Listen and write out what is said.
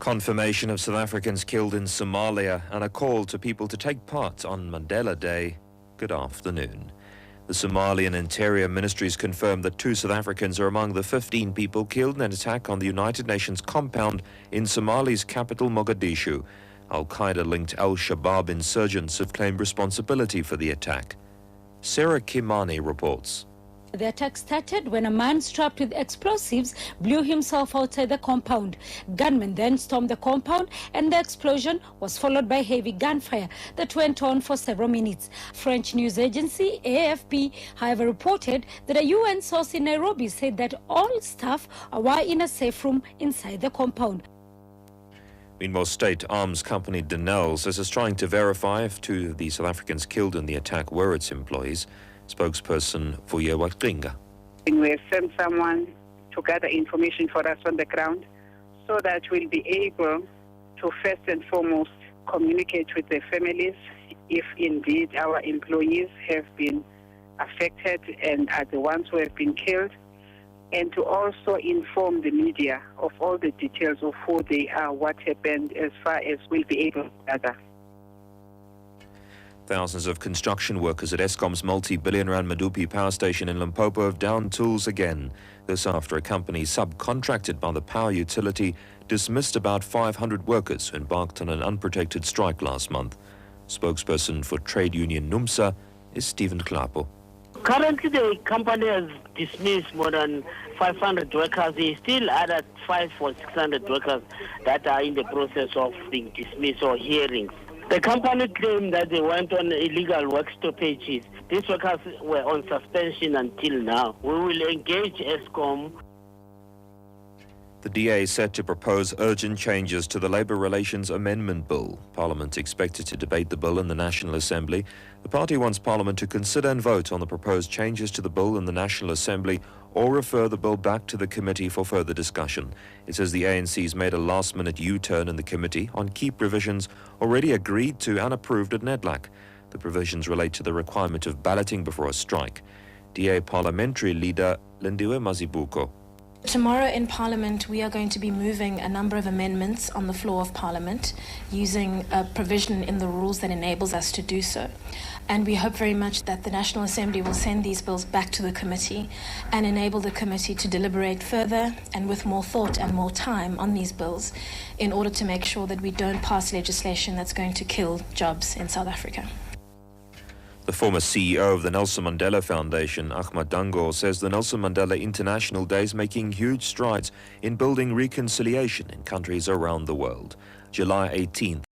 Confirmation of South Africans killed in Somalia and a call to people to take part on Mandela Day. Good afternoon. The Somalian Interior Ministries confirmed that 2 South Africans are among the 15 people killed in an attack on the United Nations compound in Somalia's capital, Mogadishu. Al-Qaeda-linked Al-Shabaab insurgents have claimed responsibility for the attack. Sarah Kimani reports. The attack started when a man strapped with explosives blew himself outside the compound. Gunmen then stormed the compound and the explosion was followed by heavy gunfire that went on for several minutes. French news agency AFP, however, reported that a UN source in Nairobi said that all staff were in a safe room inside the compound. Meanwhile, state arms company Denel says it's trying to verify if 2 of the South Africans killed in the attack were its employees. Spokesperson Vuyewa Kringa. We have sent someone to gather information for us on the ground so that we'll be able to first and foremost communicate with their families if indeed our employees have been affected and are the ones who have been killed, and to also inform the media of all the details of who they are, what happened, as far as we'll be able to gather. Thousands of construction workers at Eskom's multi-billion rand Medupi power station in Limpopo have downed tools again. This after a company subcontracted by the power utility dismissed about 500 workers who embarked on an unprotected strike last month. Spokesperson for trade union NUMSA is Stephen Klapo. Currently, the company has dismissed more than 500 workers. There still added 500 or 600 workers that are in the process of being dismissed or hearings. The company claimed that they went on illegal work stoppages. These workers were on suspension until now. We will engage Eskom. The DA is set to propose urgent changes to the Labour Relations Amendment Bill. Parliament expected to debate the bill in the National Assembly. The party wants Parliament to consider and vote on the proposed changes to the bill in the National Assembly or refer the bill back to the committee for further discussion. It says the ANC's made a last-minute U-turn in the committee on key provisions already agreed to and approved at NEDLAC. The provisions relate to the requirement of balloting before a strike. DA parliamentary leader Lindiwe Mazibuko. Tomorrow in Parliament, we are going to be moving a number of amendments on the floor of Parliament using a provision in the rules that enables us to do so. And we hope very much that the National Assembly will send these bills back to the committee and enable the committee to deliberate further and with more thought and more time on these bills in order to make sure that we don't pass legislation that's going to kill jobs in South Africa. The former CEO of the Nelson Mandela Foundation, Ahmad Dango, says the Nelson Mandela International Day is making huge strides in building reconciliation in countries around the world. July 18th.